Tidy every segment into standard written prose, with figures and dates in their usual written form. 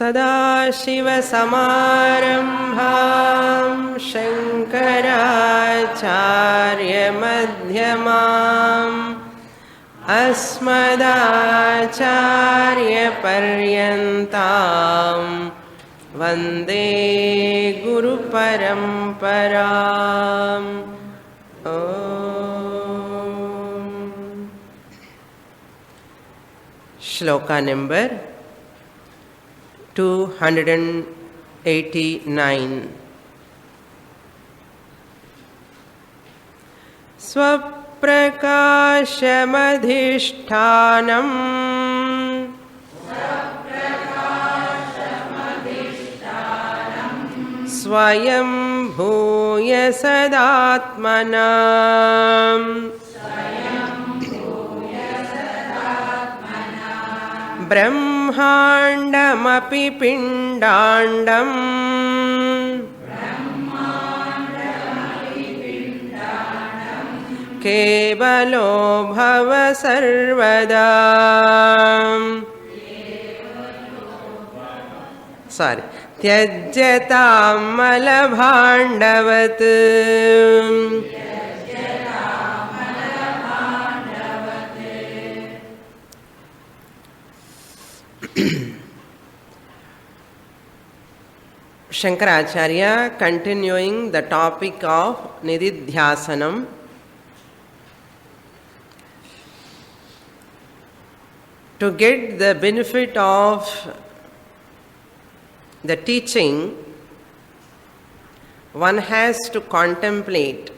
सदाशिवसमारम्भां शङ्कराचार्यमध्यमाम् अस्मदाचार्यपर्यन्तां वन्दे गुरुपरम्पराम्। श्लोका नंबर 289। स्वप्रकाशमधिष्ठानम् स्वयं भूय सदात्मना ब्रह्माण्डमपि पिण्डाण्डम् केवलो भव सर्वदा। त्यज्यतां मलभाण्डवत् Shankaracharya continuing the topic of Nididhyasanam. To get the benefit of the teaching, one has to contemplate,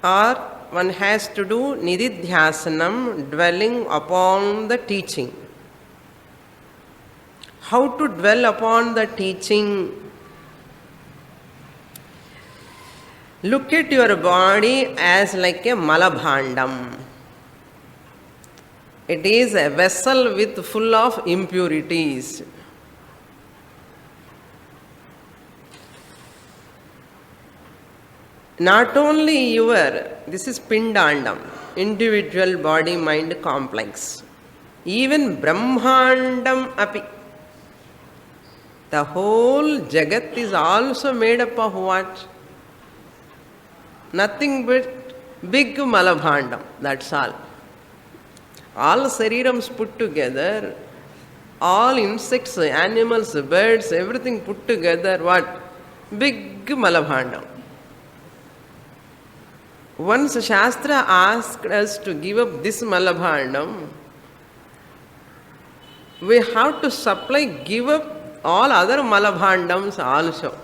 or one has to do Nididhyasanam, dwelling upon the teaching. How to dwell upon the teaching? Look at your body as like a malabhandam. It is a vessel with full of impurities. Not only this is Pindandam, individual body-mind complex. Even Brahmandam api. The whole Jagat is also made up of what? Nothing but big Malabhandam, that's all. All Sarirams put together, all insects, animals, birds, everything put together, what? Big Malabhandam. Once Shastra asked us to give up this Malabhandam, we have to give up all other Malabhandams also.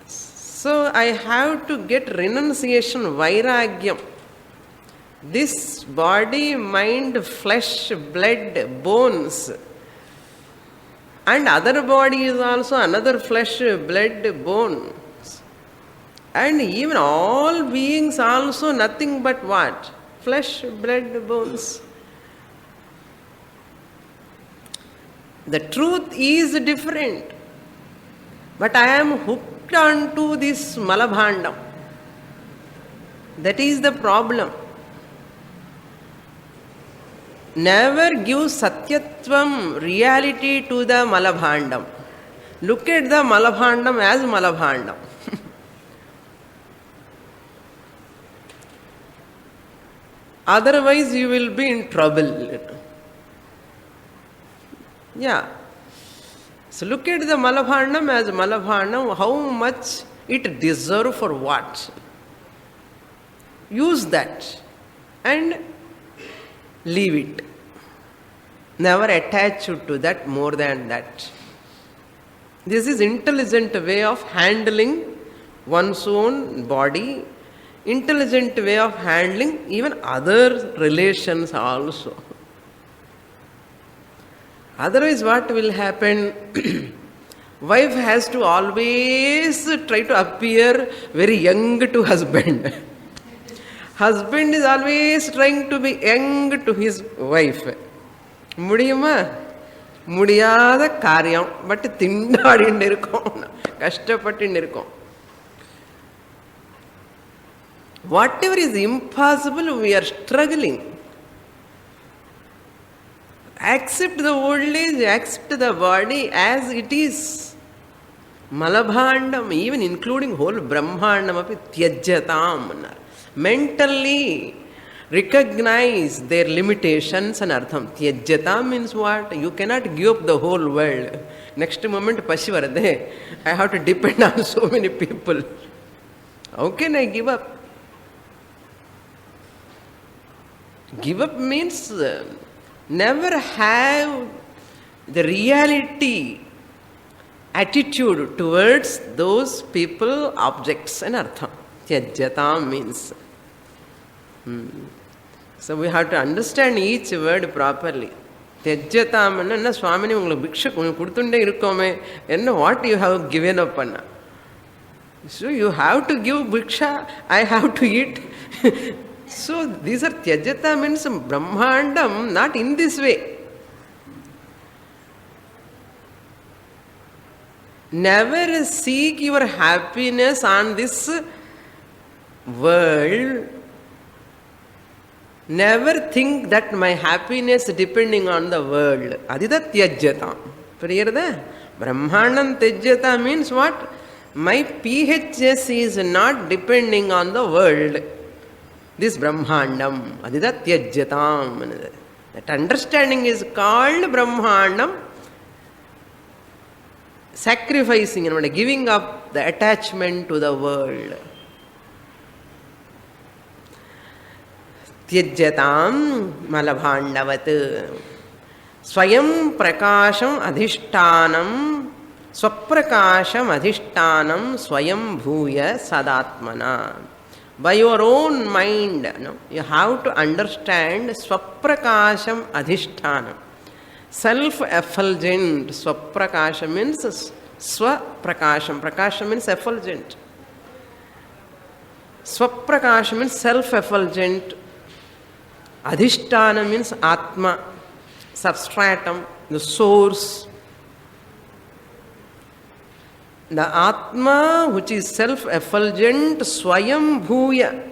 So I have to get renunciation, vairagyam. This body, mind, flesh, blood, bones, and other body is also another flesh, blood, bones, and even all beings also nothing but what? Flesh, blood, bones. The truth is different, but I am hooked onto this Malabhandam. That is the problem. Never give Satyatvam, reality, to the Malabhandam. Look at the Malabhandam as Malabhandam. Otherwise you will be in trouble. Yeah. So look at the Malabhandam as Malabhandam, how much it deserves for what. Use that and leave it. Never attach to that more than that. This is intelligent way of handling one's own body, intelligent way of handling even other relations also. Otherwise what will happen? Wife has to always try to appear very young to husband. Husband is always trying to be young to his wife. முடியுமா? முடியாத காரியம். But திண்டாடின்னு இருக்கோம், கஷ்டப்பட்டு இருக்கோம். Whatever is impossible, we are struggling. Accept the old age, accept the body as it is. Malabhandam, even including whole Brahmandam, api tyajyatam. Mentally recognize their limitations and artham. Tyajyata means what? You cannot give up the whole world. Next moment, Pashivarade, I have to depend on so many people. How can I give up? Give up means never have the reality attitude towards those people, objects and artham. Tyajyata means. So we have to understand each word properly. Tyajyatam enna Swamini ungalku bhiksha kudutunde irukkome enna what you have given up anna. So you have to give bhiksha, I have to eat. So these are Tyajyata means Brahmandam, not in this way. Never seek your happiness on this world. Never think that my happiness depending on the world. Adida Tyajyata. Priyarada? Brahmanam Tyajyata means what? My PHS is not depending on the world. This Brahmandam. Adida Tyajyatam. That understanding is called Brahmandam. Sacrificing, giving up the attachment to the world. Tyajyatam malabhandavat. Swayam prakasham adhishtanam. Swaprakasham adhishtanam swayam bhuya sadatmana. By your own mind, you have to understand swaprakasham adhishtanam. Self-effulgent. Swaprakasham means swaprakasham. Prakasham means effulgent. Swaprakasham means self-effulgent. Adhishtana means Atma, substratum, the source. The Atma which is self-effulgent, Swayam Bhuya.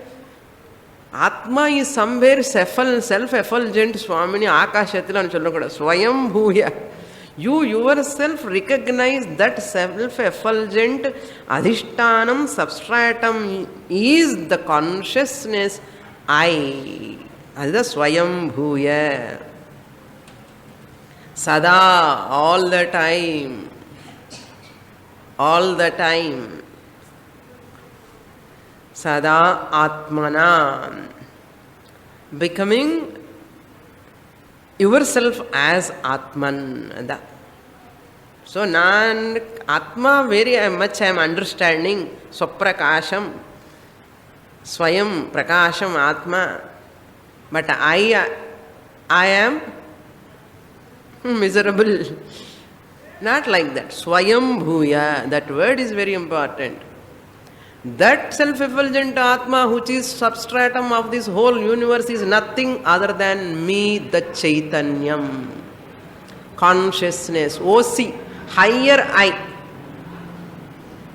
Atma is somewhere self-effulgent, Swamini Akashatila and Chalakoda. Swayam Bhuya. You yourself recognize that self-effulgent Adhishtanam, substratum is the consciousness I. That is the Swayam Bhuya. Sada, all the time. All the time. Sada Atmana. Becoming yourself as Atman. So, Atma very much I am understanding. Swaprakasham, Swayam, Prakasham, Atma. But I am miserable. Not like that. Swayam Bhuya. That word is very important. That self-effulgent Atma which is substratum of this whole universe is nothing other than me, the Chaitanyam. Consciousness. OC. Higher I.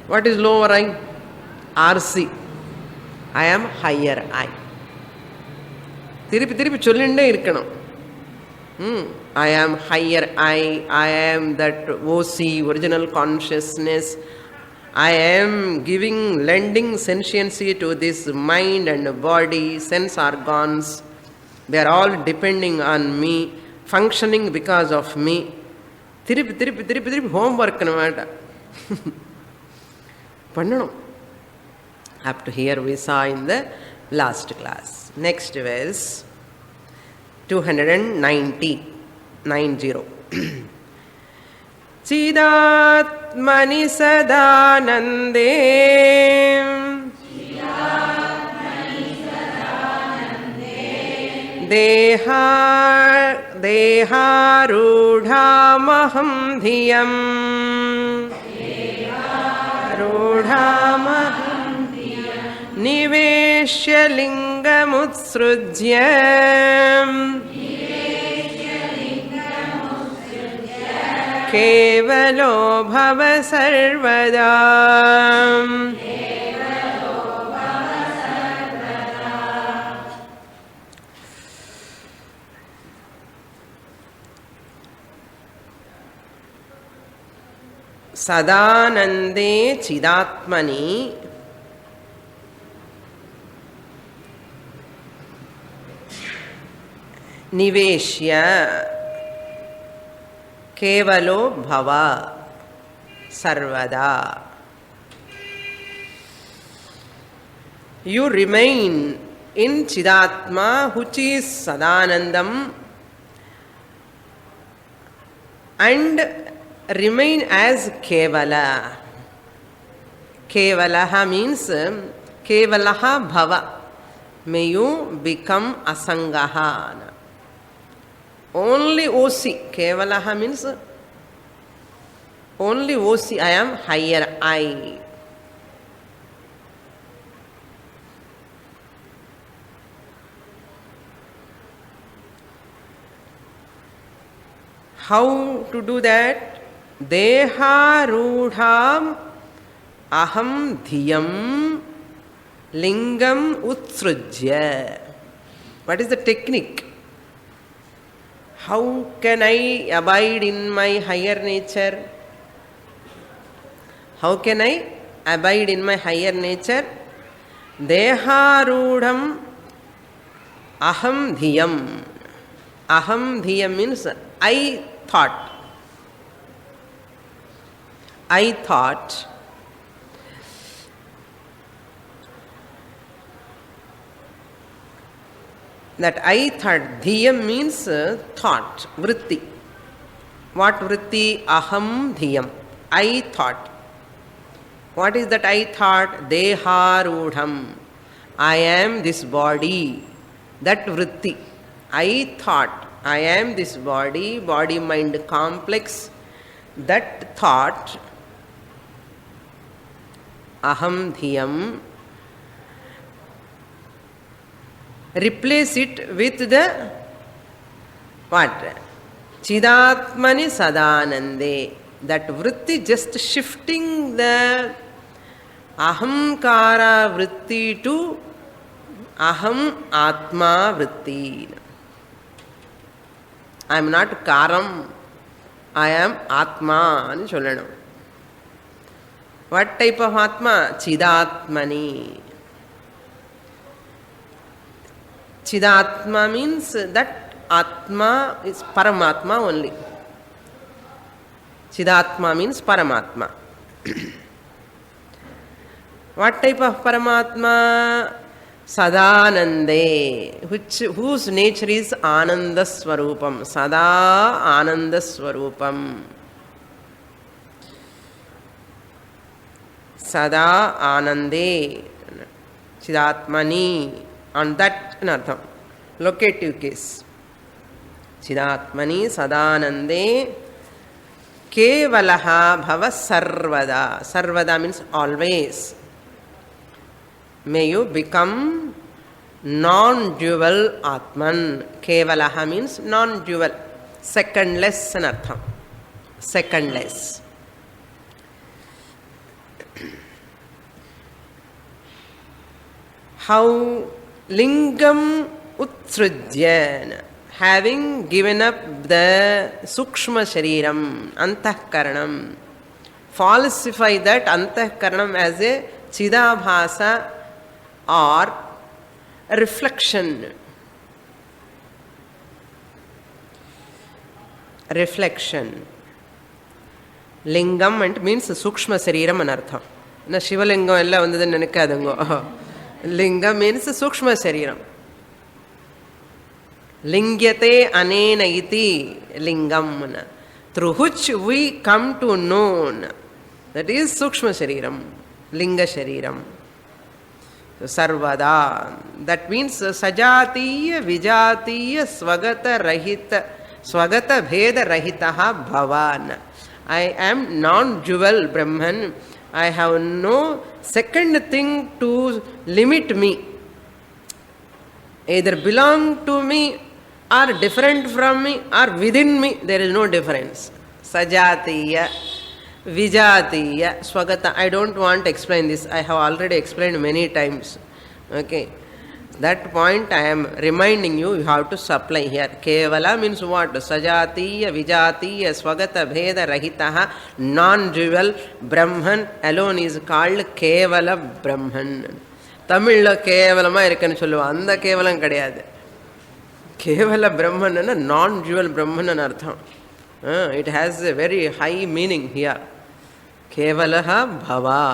What is lower I? RC. I am higher I. Tiripi chollinde irkanam. I am higher I am that OC, original consciousness. I am lending sentiency to this mind and body, sense organs. They are all depending on me, functioning because of me. Tiripi homework navata. Pannanum. Up to here we saw in the last class. Next verse 290. Chidatmani sadanande deharudhamaham dhiyam niveshya lingamutsrujya kevalo bhava sarvada. सदानंदे चिदात्मनि निवेश्य केवलो भव सर्वदा. You remain in Chidatma, which is Sadanandam, and remain as Kevala. Kevalaha means Kevalaha Bhava. May you become Asangaha. Only OC. Kevalaha means only OC. I am higher I. How to do that? Deharudham aham dhiyam lingam utsrujya. What is the technique? How can I abide in my higher nature? How can I abide in my higher nature? Deharudham aham dhiyam. Aham dhiyam means I thought. I thought. That I thought. Dhiyam means thought, vritti. What vritti? Aham dhiyam. I thought. What is that I thought? Deharudham. I am this body. That vritti. I thought. I am this body, body-mind complex. That thought, aham dhiyam, replace it with the what? Chidatmani sadanande. That vritti just shifting the ahamkara vritti to aham atma vritti. I am not karam, I am atma ani sollanum. What type of atma? Chidatmani. Chidatma means that atma is paramatma only. Chidatma means paramatma. What type of paramatma? Sadanande, whose nature is Ananda Swarupam. Sada Ananda Swarupam. Sada Anande. Chidatmani. On that anartham. Locative case. Chidatmani Sadanande Kevalaha Bhava Sarvada. Sarvada means always. May you become non-dual Atman. Kevalaha means non-dual. Secondless anartham. Secondless. How lingam utsrujyan, having given up the sukshma shariram, antahkaranam, falsify that antahkaranam as a chidabhasa or a reflection. Reflection. Lingam and means sukshma shariram anartham. Na shivalingam ella vandadanu nenikkadango. Linga means sukshma shariram. Lingyate anena iti lingam. Through which we come to know. That is sukshma shariram. Linga shariram. Sarvada. That means sajatiya, vijatiya, swagata rahita, swagata bheda rahitaha bhavan. I am non-dual Brahman. I have no second thing to limit me. Either belong to me or different from me or within me. There is no difference. Sajatiya, vijatiya, swagata. I don't want to explain this. I have already explained many times. Okay. That point I am reminding you, you have to supply here. Kevala means what? Sajatiya, Vijatiya, Swagata, Bheda, Rahitaha, non-dual Brahman alone is called Kevala Brahman. தமிழில் கேவலமாக இருக்குன்னு சொல்லுவோம், அந்த கேவலம் கிடையாது. கேவல பிரம்மன்னா நான் ஜுவல் பிரம்மன் அர்த்தம். It has a very high meaning here. கேவலஹ பவா.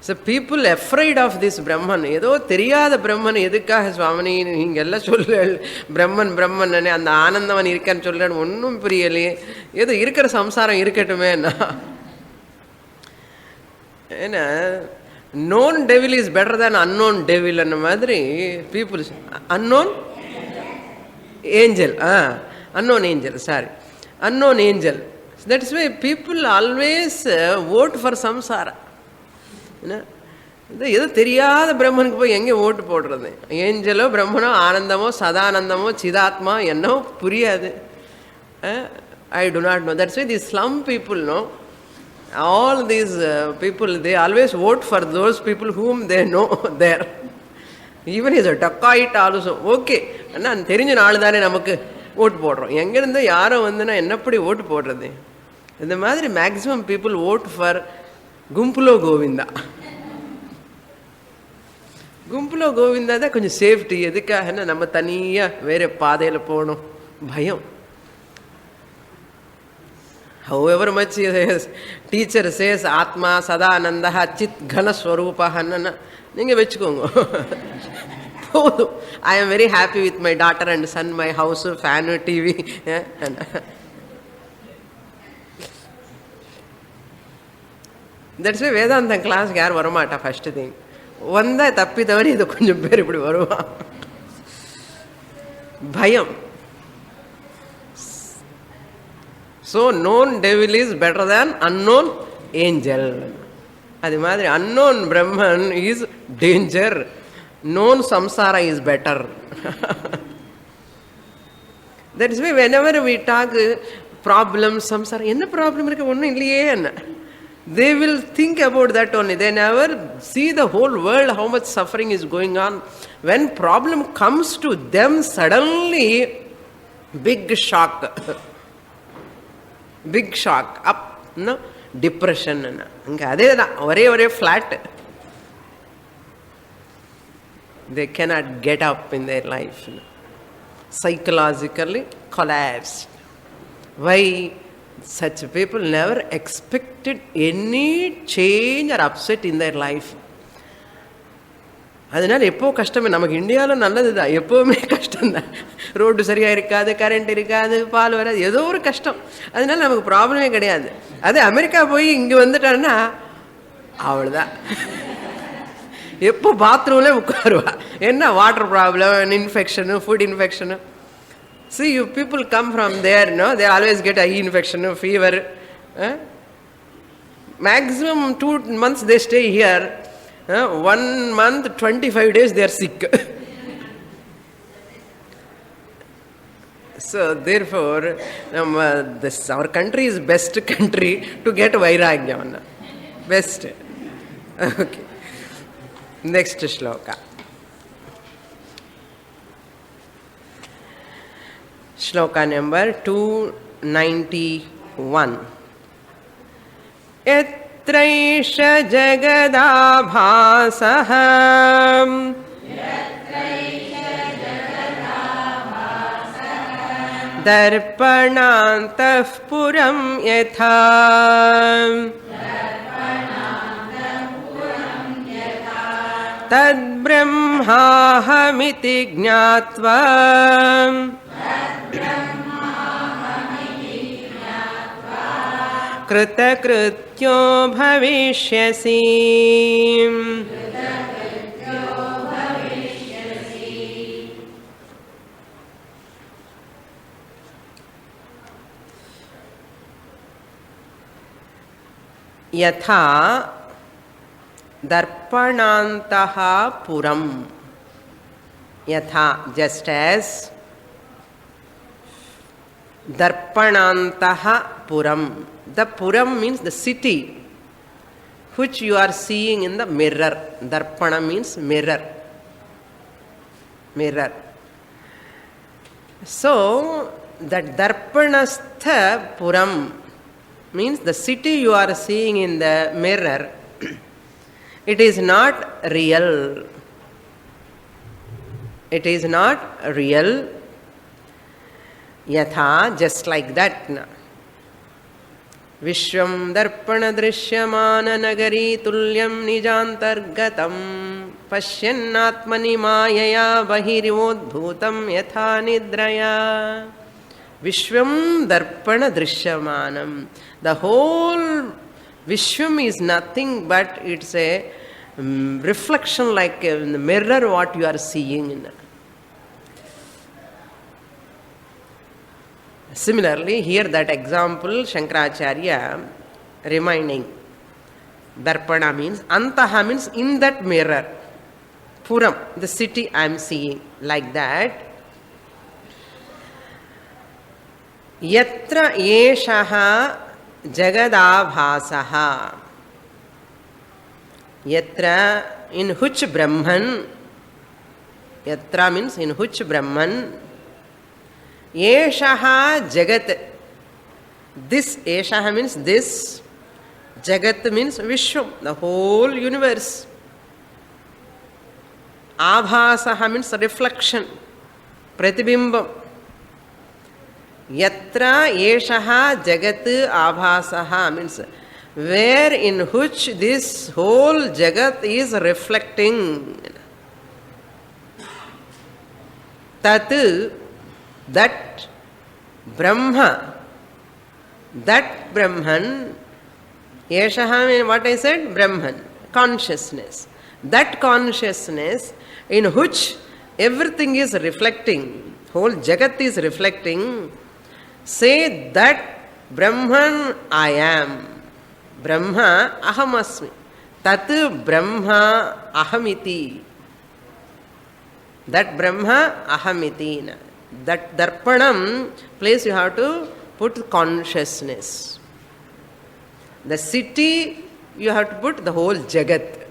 So people afraid of this Brahman. ஏதோ தெரியாத பிரம்மன் எதுக்காக சுவாமினி நீங்கள் எல்லாம் சொல்ல பிரம்மன் பிரம்மன் அந்த ஆனந்தவன் இருக்கான்னு சொல்ல ஒன்றும் புரியலையே, ஏதோ இருக்கிற சம்சாரம் இருக்கட்டுமேண்ணா. ஏன்னா known devil is better than unknown devil அன்ன மாதிரி people unknown angel unknown angel unknown angel. That's why people always vote for samsara. ஏதோ தெரியாத பிரம்மனுக்கு போய் எங்கே ஓட்டு போடுறது? ஏஞ்சலோ பிரம்மனோ ஆனந்தமோ சதானந்தமோ சிதாத்மா என்னோ புரியாது. I do not know. That's why these slum people know. All these people, they always vote for those people whom they know there. Even is a dacoit also. Okay, அண்ணா தெரிஞ்ச நாள் தானே நமக்கு ஓட்டு போடுறோம். எங்கேருந்து யாரோ வந்துன்னா என்னப்படி ஓட்டு போடுறது? இந்த மாதிரி மேக்ஸிமம் பீப்புள் ஓட் ஃபார் கும்புலோ கோவிந்தா. கும்புலோ கோவிந்தா தான் கொஞ்சம் சேஃப்டி. எதுக்காகன்னா நம்ம தனியாக வேறு பாதையில் போகணும், பயம். However much teacher says Atma Sadanandaha Chit Ghana Swarupahanana, நீங்கள் வச்சுக்கோங்க போதும். I am very happy with my daughter and son, my house, fan, TV. That's why Vedanta class யார் வரமாட்டா. ஃபர்ஸ்ட் திங் வந்தால் தப்பி தவறி இது கொஞ்சம் பேர் இப்படி வருவான். பயம். So known devil is better than unknown angel. அது மாதிரி unknown Brahman is danger. Known samsara is better. That is why whenever we talk problems, samsara, என்ன ப்ராப்ளம் இருக்கு? ஒன்றும் இல்லையே என்ன. They will think about that only. They never see the whole world, how much suffering is going on. When problem comes to them, suddenly big shock. Big shock, up, no? Depression. அங்கே அதே தான், ஒரே flat. They cannot get up in their life. Psychologically collapsed. Why? Such people never expected any change or upset in their life. அதனால் எப்போ கஷ்டமே. நமக்கு இந்தியாவில் நல்லது தான், எப்போவுமே கஷ்டம்தான். ரோடு சரியாக இருக்காது, கரண்ட் இருக்காது, பால் வராது, ஏதோ ஒரு கஷ்டம். அதனால நமக்கு ப்ராப்ளமே கிடையாது. அதே அமெரிக்கா போய் இங்கே வந்துட்டான்னா அவ்வளோதான். எப்போ பாத்ரூம்லேயே உட்காருவா. என்ன water problem, infection, food infection. See, you people come from there, no? They always get eye infection, fever. Maximum 2 months they stay here. 1 month, 25 days they are sick. So therefore, our country is best country to get vairagyam. Best. Okay. Next shloka. Shloka number 291. Yatraish jagadabhasaha darpanantah puram yatha tad brahmahamiti jnatva कृतकृत्यो भविष्यसि. यथा दर्पणान्तः पुरम. यथा, just as, darpanantaha puram. The puram means the city which you are seeing in the mirror. Darpana means mirror. mirror. So, that Darpanastha Puram means the city you are seeing in the mirror, it is not real. It is not real. Yatha, just like that. Vishwam darpana drishyamana nagari tulyam nijantargatam pashyannatmani mayaya bahirivodbhutam yatha nidraya. Vishwam darpana drishyamanam. The whole Vishwam is nothing but it's a reflection like in the mirror what you are seeing. Similarly, here that example, Shankaracharya reminding, Darpana means, Antaha means in that mirror, Puram, the city I am seeing, like that. Yatra yeshaha jagadabhasaha. Yatra, in which Brahman, Yatra means in which Brahman, Yeshaha Jagat. This Yeshaha means this. Jagat means Vishwam, the whole universe. Abhasaha means reflection, Pratibimbam. Yatra Yeshaha Jagat Abhasaha means where in which this whole Jagat is reflecting. Tat, that Brahma, that Brahman, Yeshaha, what I said? Brahman, consciousness. That consciousness in which everything is reflecting, whole Jagat is reflecting, say that Brahman I am. Brahma aham asmi. Tat Brahma ahamiti. That Brahma ahamiti. That Darpanam place you have to put consciousness. The city you have to put the whole Jagat.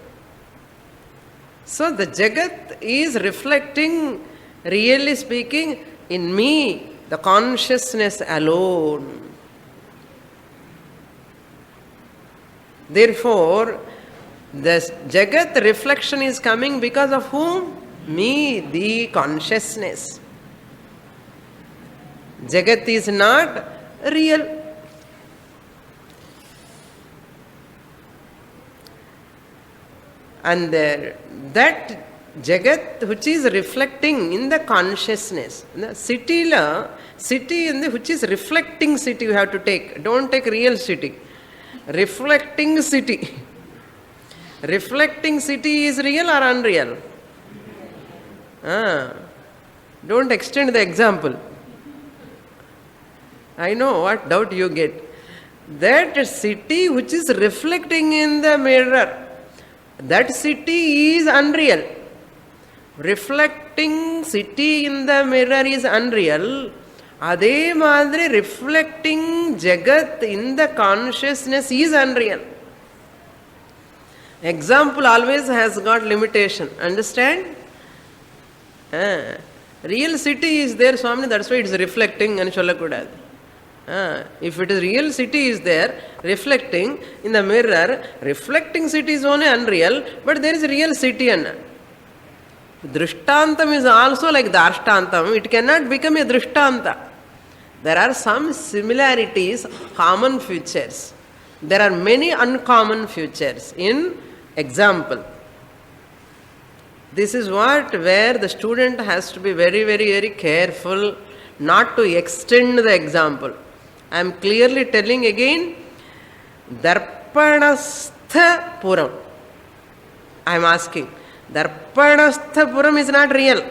So the Jagat is reflecting, really speaking, in me, the consciousness alone. Therefore, the Jagat reflection is coming because of whom? Me, the consciousness. Jagat is not real. And that Jagat which is reflecting in the consciousness, the city in the which is reflecting city you have to take. Don't take real city. Reflecting city. Reflecting city is real or unreal? Don't extend the example. I know what doubt you get. That city which is reflecting in the mirror, that city is unreal. Reflecting city in the mirror is unreal. Adhe madre reflecting Jagat in the consciousness is unreal. Example always has got limitation. Understand? Real city is there, Swami, that's why it is reflecting and sollakudadu. If it is real city is there, reflecting in the mirror, reflecting city is only unreal, but there is a real city. Drishtantam is also like the Ashtantam. It cannot become a Drishtanta. There are some similarities, common features. There are many uncommon features in example. This is where the student has to be very, very, very careful not to extend the example. I am clearly telling again, Darpanastha Puram. I am asking, Darpanastha Puram is not real.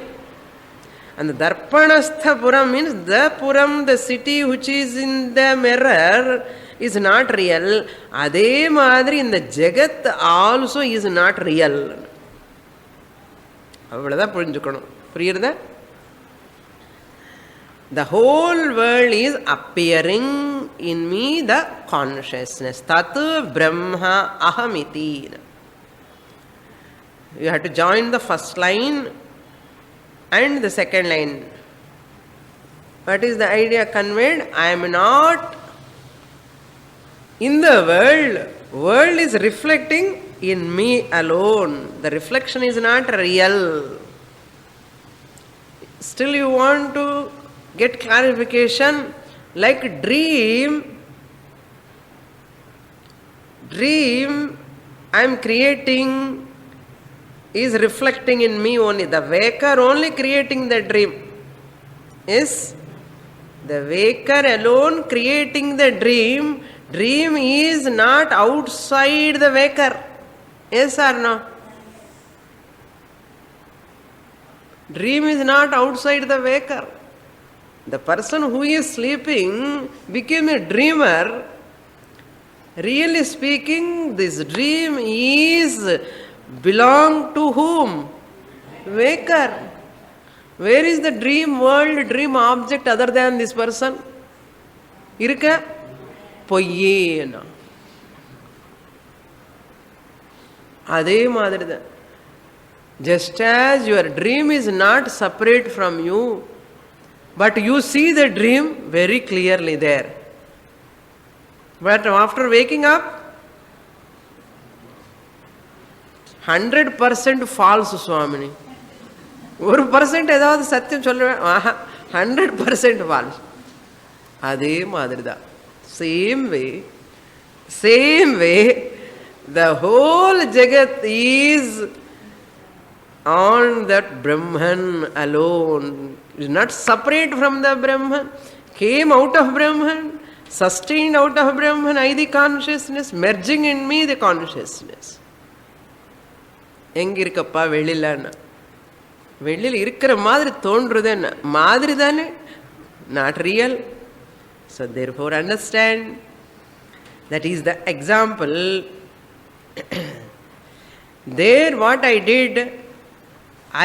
And the Darpanastha Puram means the Puram, the city which is in the mirror, is not real. Adhe madri in the Jagat also is not real. அவ்வளோதான் புரிஞ்சுக்கணும். புரியுறதா? The whole world is appearing in me, the consciousness. Tat Brahma ahamiti. You have to join the first line. And the second line, what is the idea conveyed? I am not in the world. World is reflecting in me alone. The reflection is not real. Still you want to get clarification? Like dream I am creating is reflecting in me only. The waker only creating the dream. Is the waker alone creating the dream. Dream is not outside the waker. Yes or no? Dream is not outside the waker. The person who is sleeping became a dreamer. Really speaking, this dream is belong to whom? Waker. Where is the dream world, dream object other than this person? Irukka? Poyyena. Adhe madridha. Just as your dream is not separate from you, but you see the dream very clearly there. But after waking up, 100% false, Swamini. 1% ஏதாவது சத்தியம் சொல்லுவேன். 100% false. அதே மாதிரி தான். Same way, the whole Jagat is on that Brahman alone. It is not separate from the Brahman. Came out of Brahman, sustained out of Brahman, I the consciousness, merging in me the consciousness. எங்க இருக்கப்பா வெளியிலன்னா, வெளியில் இருக்கிற மாதிரி தோன்றுது என்ன மாதிரி தானே, not real. So therefore understand, that is the example. There what I did,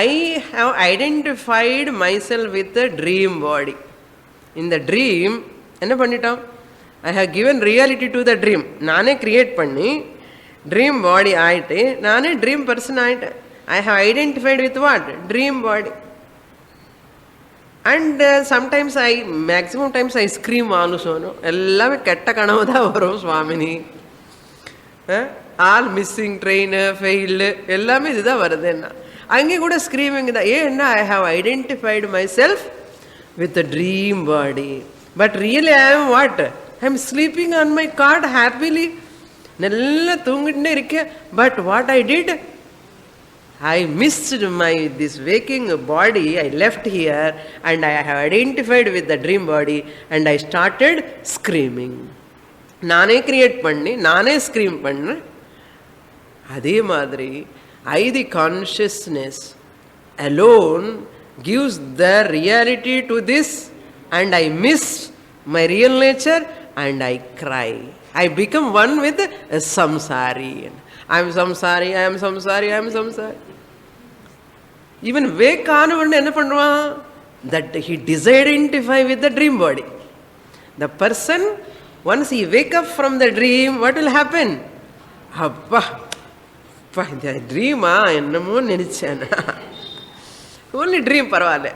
I have identified myself with the dream body. In the dream, என்ன பண்ணிட்டோம்? I have given reality to the dream. நானே create பண்ணி dream body ஆயிட்டு, நானே dream person ஆயிட்டேன். I have identified with what? Dream body. And sometimes maximum times I scream also. எல்லாமே கெட்ட கனவு தான் வரும் Swamini. All missing, train failed எல்லாமே இதுதான் வருது. என்ன அங்கே கூட ஸ்க்ரீமிங் தான். ஏன்னா I have identified my self with the dream body. But really I am what? I am sleeping on my cot happily. நல்லா தூங்கிட்டே இருக்கேன். But what I did? I missed this waking body. I left here and I have identified with the dream body and I started screaming. நானே create பண்ணி நானே scream பண்ண. அதே மாதிரி I the consciousness alone gives the reality to this and I miss my real nature and I cry. I become one with a samsari. I am samsari, I am samsari, I am samsari. Even wake ஆனவன் என்ன பண்ணுவான்? That he disidentify with the dream body. The person, once he wake up from the dream, what will happen? அப்பா இந்த ட்ரீமா என்னமோ நினைச்சேன். Only dream, பரவாயில்ல.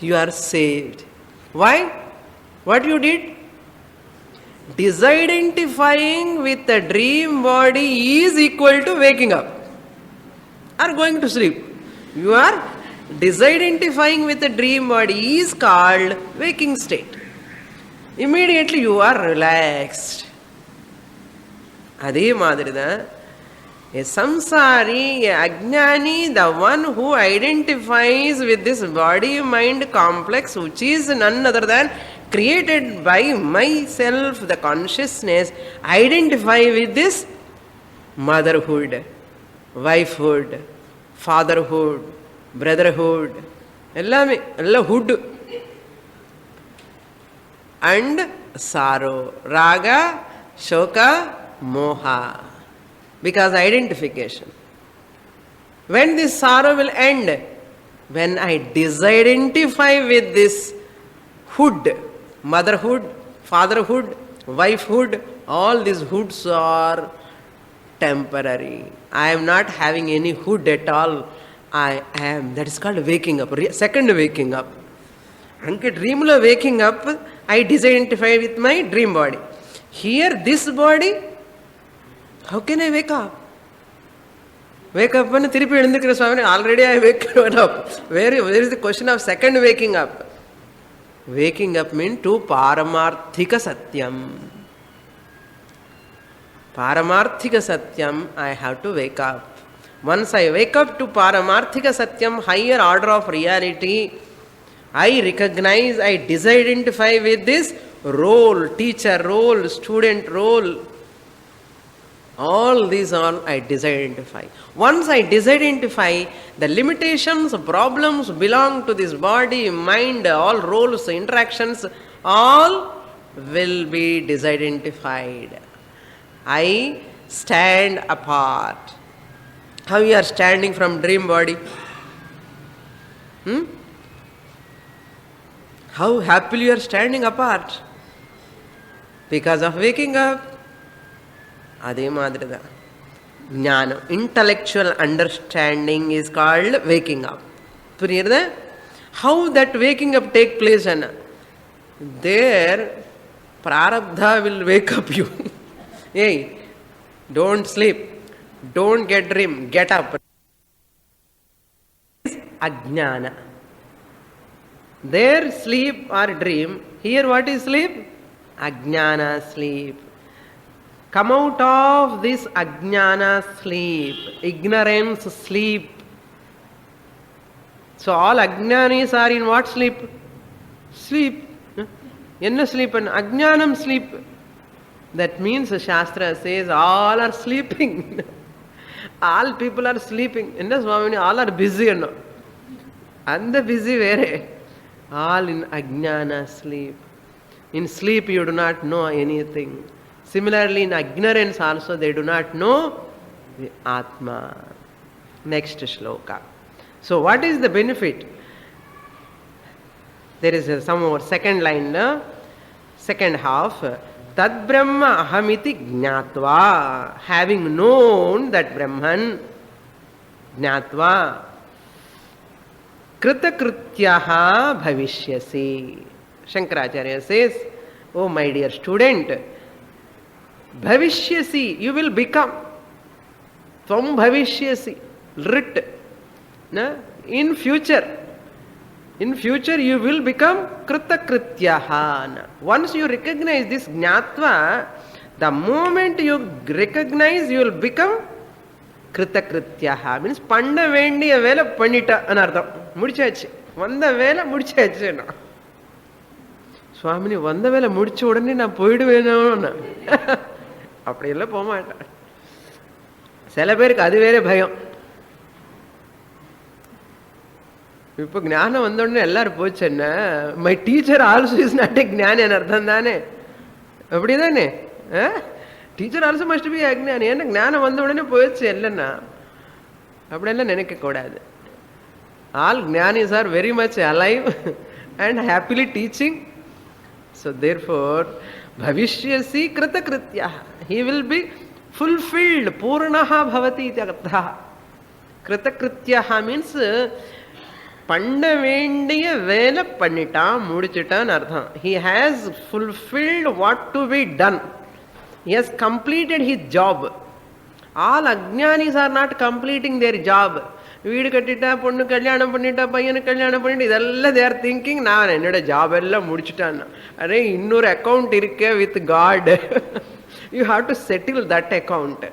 You are saved. Why? What you did? Disidentifying with the dream body is equal to waking up or going to sleep. You are disidentifying with the dream body is called waking state. Immediately you are relaxed. அதே மாதிரி தான் a samsari, a ajnani, the one who identifies with this body mind complex which is none other than created by myself, the consciousness, identify with this motherhood, wifehood, fatherhood, brotherhood, எல்லாமே எல்லாம் hood and sorrow, raga, shoka, moha, because identification. When this sorrow will end? When I disidentify with this hood, motherhood, fatherhood, wifehood, all these hoods are temporary. I am not having any hood at all. I am. That is called waking up. Second waking up. Anke dream lo waking up, I disidentify with my dream body. Here, this body, how can I wake up? Wake up and Tirupi Elundukira Swami, already I waken up. Where is the question of second waking up? Waking up means to Paramarthika Satyam. Paramarthika Satyam, I have to wake up. Once I wake up to Paramarthika Satyam, higher order of reality, I recognize, I disidentify with this role, teacher role, student role. All these I disidentify. Once I disidentify, the limitations, problems belong to this body, mind, all roles, interactions, all will be disidentified. I stand apart. How you are standing from dream body? How happily you are standing apart? Because of waking up. அதே மாதிரி தான் ஞானம். Intellectual understanding is called waking up. புரியுறதா? How that waking up take place அண்ணா? There பிராரப்தா will wake up you. Hey, don't sleep, don't get dream, get up. அஜ்ஞான. There sleep or dream. Here what is sleep? அஜ்ஞான sleep. Come out of this ajnana sleep, ignorance sleep. So all ajnanis are in what sleep? Sleep. Enna sleep? And ajnanam sleep. That means the Shastra says all are sleeping. All people are sleeping. Enna Swamini, all are busy. And the busy where? All in ajnana sleep. In sleep you do not know anything. Similarly, in ignorance also they do not know the Atma. Next shloka. So what is the benefit? There is some more second line, second half. Tad Brahma ahamiti jnatva. Having known that Brahman, jnatva, kritakrityaha bhavishyasi. Shankaracharya says, oh my dear student, bhavishyasi, you will become. Tvam bhavishyasi, lit. In future you will become kritakrityaha. Once you recognize this jnatva, the moment you recognize, you will become kritakrityaha. Means panda vendiya vela pannita anardham. Mudichachu. Vanda vela mudichachu. சுவாமினி வந்த வேலை முடிச்ச உடனே நான் போயிடுவேணும்னு அப்படியெல்லாம் போக மாட்டேன். சில பேருக்கு அது வேற பயம். இப்போ ஞானம் வந்த உடனே எல்லாரும் போச்சு, என்ன my teacher also is not a ஞானி அர்த்தம் தானே? அப்படிதானே? டீச்சர் ஆல்சோ மஸ்ட் பி அஜ்ஞானி. ஏன்னா ஞானம் வந்த உடனே போயிடுச்சு இல்லைன்னா அப்படியெல்லாம் நினைக்க கூடாது. ஆல் ஞானிஸ் are very much alive and happily teaching. So therefore, bhavishyasi kritakritya. He will be fulfilled. Purnaha bhavati ityartha. Kritakritya means panna vendiya vela pannita mudichita artham. He has fulfilled what to be done. He has completed his job. All ajnanis are not completing their job. வீடு கட்டிட்டா, பொண்ணு கல்யாணம் பண்ணிட்டா, பையனு கல்யாணம் பண்ணிட்டு, இதெல்லாம் தேர் thinking நான் என்னோட ஜாப் எல்லாம் முடிச்சுட்டான்னா. அரே இன்னொரு அக்கௌண்ட் இருக்க with God. You have to settle that account.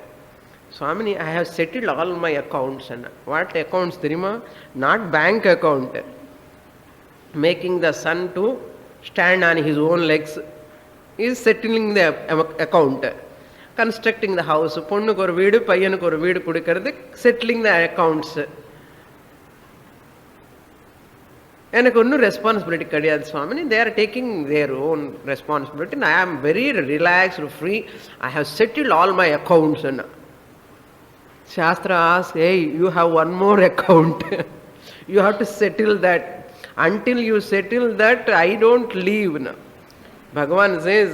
சுவாமினி, I have settle all my accounts. What accounts தெரியுமா? Not bank account. Making the son to stand on his own legs is settling the account. Constructing the house, பொண்ணுக்கு ஒரு வீடு பையனுக்கு ஒரு வீடு கொடுக்கறது settling த accounts. எனக்கு ஒன்றும் ரெஸ்பான்சிபிலிட்டி கிடையாது சுவாமினி. They are taking their own responsibility. I am very relaxed, free. I have settled all my accounts. Shastra asks, hey, you have one more account. You have to settle that. Until you settle that, I don't leave. Bhagavan says,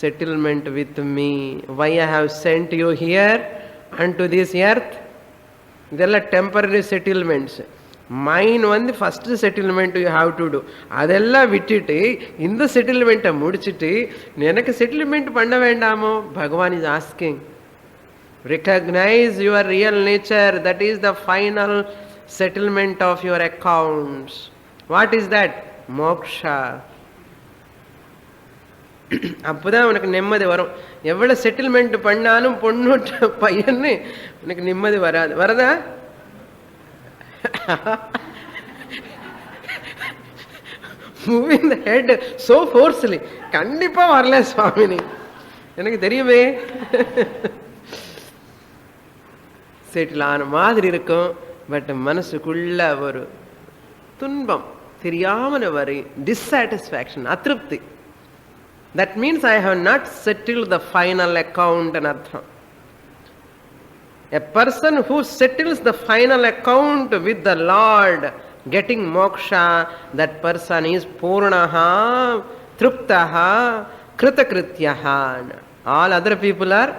settlement with me. Why I have sent you here unto this earth? இதெல்லாம் temporary settlements. Mine வந்து first settlement you have to do. அதெல்லாம் விட்டுட்டு இந்த செட்டில்மெண்ட்டை முடிச்சுட்டு எனக்கு settlement பண்ண வேண்டாமோ? பகவான் is asking. Recognize your real nature. That is the final settlement of your accounts. What is that? Moksha. அப்போதான் உனக்கு நிம்மதி வரும். எவ்வளோ செட்டில்மெண்ட் பண்ணாலும் பொண்ணு பையன்னு உனக்கு நிம்மதி வராது. வரதா? Moving the head so forcely. கண்டிப்பா வரல சுவாமினி, எனக்கு தெரியுமே. செட்டில் ஆன மாதிரி இருக்கும், பட் மனசுக்குள்ள ஒரு துன்பம் தெரியாமல் வரை டிஸ்சாட்டிஸ்ஃபேக்ஷன், அதிருப்தி. That means I have not settled the final account and artham. A person who settles the final account with the Lord, getting moksha, that person is purnaha, truptaha, kritakrityaha. All other people are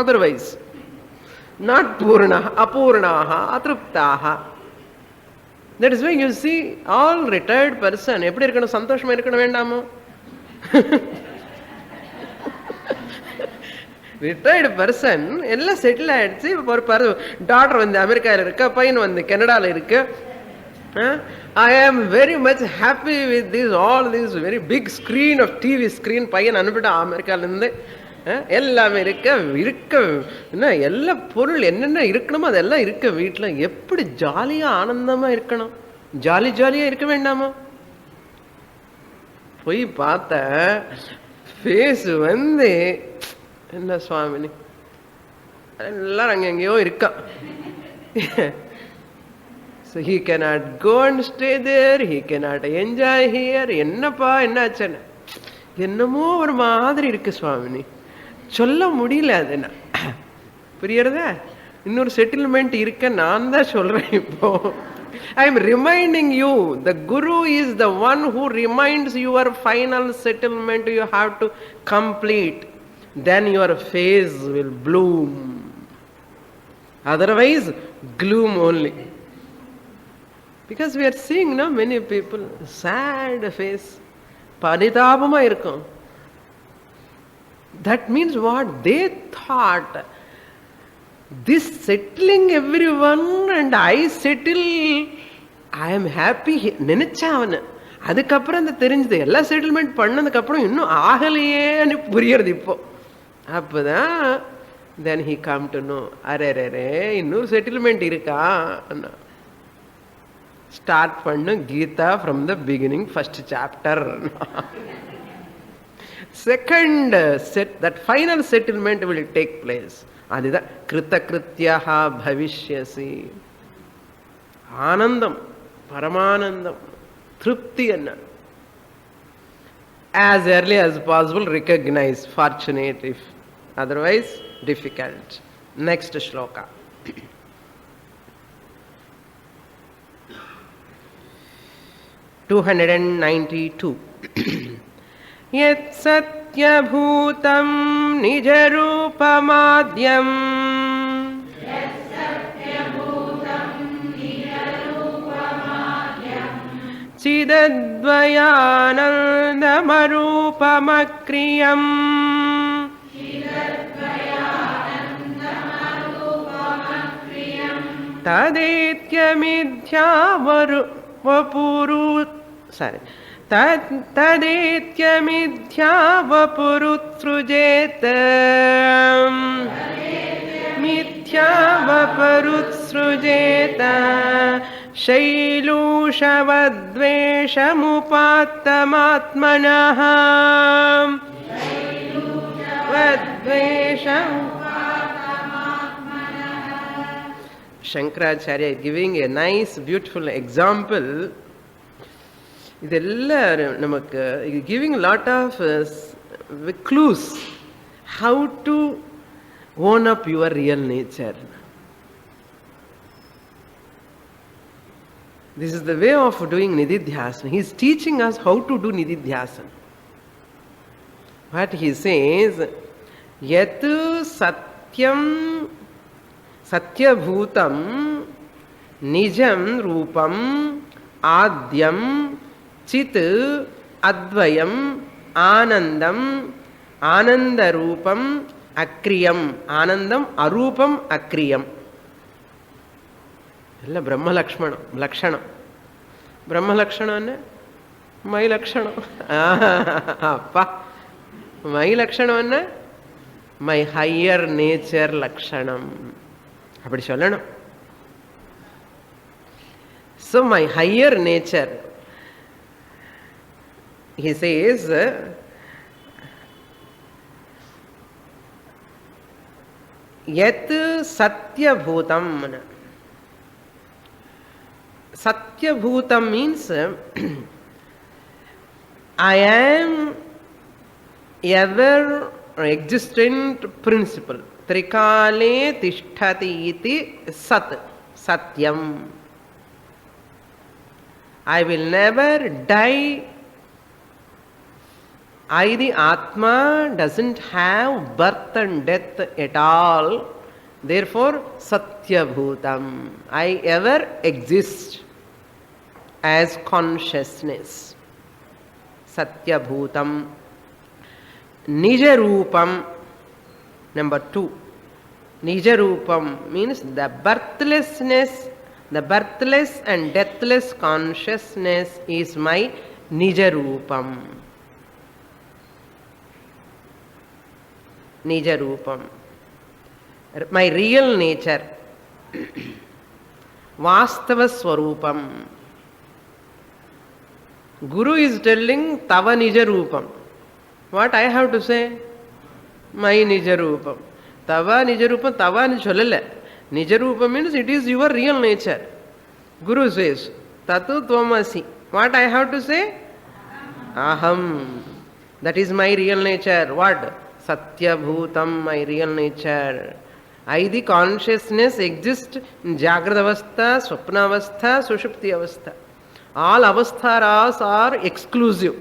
otherwise. Not purnaha, apurnaha, atruptaha. That is why you see all retired person எப்படி இருக்கணும்? சந்தோஷமா இருக்கணும் வேண்டாமோ? Retired person எல்லாம் settle ஆயிடுச்சு. ஒரு doctor வந்து அமெரிக்காவில் இருக்க, பையன் வந்து கனடாவில் இருக்கு. I am very much happy with this all this very big screen of TV screen. பையன் அனுப்பிட்டான் அமெரிக்காவிலேருந்து. எல்லாமே இருக்க என்ன எல்லா பொருள் என்னென்ன இருக்கணுமோ அதெல்லாம் இருக்க வீட்டில். எப்படி ஜாலியாக ஆனந்தமாக இருக்கணும், ஜாலியாக இருக்க வேண்டாமா? போய் பார்த்த ஃபேஸ் வந்து என்ன சுவாமினி, எல்லாரும் அங்கே எங்கேயோ இருக்கான். So he cannot go and stay there, he cannot enjoy here. என்னப்பா என்னாச்சுன்னு என்னமோ ஒரு மாதிரி இருக்கு சுவாமினி, சொல்ல முடியல. அது என்ன புரியறதா? இன்னொரு செட்டில்மெண்ட் இருக்க நான் தான் சொல்றேன். இப்போ I am reminding you, the Guru is the one who reminds your final settlement you have to complete. Then your face will bloom. Otherwise, gloom only. Because we are seeing now many people, sad face, paritapama irukkum. That means what? They thought, this settling everyone and I settle, I am happy. நினைச்சா அவனு. அதுக்கப்புறம் அந்த தெரிஞ்சது எல்லாம் settlement பண்ணதுக்கு அப்புறம் இன்னும் ஆகலையேன்னு புரியறது இப்போ. அப்பதான் then he come to know, அரே இன்னொரு செட்டில்மெண்ட் இருக்கா. ஸ்டார்ட் பண்ணு Gita from the beginning, first chapter. Second set, that final settlement will take place. அதுதான் கிருத்தகிருத்யா பவிஷ்யசி. ஆனந்தம், பரமானந்தம், திருப்தி. என்ன as early as possible recognize, fortunate if otherwise difficult. Next shloka. (292) Yat satyabhutam nijarupamadyam chidadvayanandamarupamakryam tadetyamidhyavapurutsrujet मिथ्यावपरुत्सृजेत शैलूषवद्वेषमुपात्तमात्मनः. Shankaracharya is giving a nice beautiful example. இதெல்லாம் நமக்கு giving a lot of clues how to own up your real nature. This is the way of doing nididhyasana. He is teaching us how to do nididhyasana. What he says, yat satyam Satyabhutam nijam rupam adyam chit advayam anandam anandarupam akriyam. Anandam arupam akriyam. ಎಲ್ಲ ಬ್ರಹ್ಮ ಲಕ್ಷಣ. ಬ್ರಹ್ಮ ಲಕ್ಷಣ ಅಂದರೆ ಮೈ ಲಕ್ಷಣ. ಅಪ್ಪ, ಮೈ ಲಕ್ಷಣವನ್ನು my higher nature லக்ஷணம் அப்படி சொல்லணும். So my higher nature, he says, yat satyabhutam. Satyabhutam means I am ever existent principle. Trikale tishtati iti sat. Satyam. I will never die. I, the Atma, doesn't have birth and death at all. Therefore, Satyabhutam. I ever exist as consciousness. Satyabhutam. Nijarupam. Number 2. Nijarupam means the birthlessness, the birthless and deathless consciousness is my Nijarupam. Nijarupam. My real nature. Vastava Swarupam. Guru is telling Tava Nijarupam. What I have to say? My Nijarupam. Tava Nijarupam, Tava Cholale. Nijarupam means it is your real nature. Guru says, Tatu Tvamasi. What I have to say? Aham. That is my real nature. What? Satyabhutam, my real nature. I, the consciousness, exist in Jagrata Avastha, Swapna Avastha, Sushupti Avastha. All avastharas are exclusive.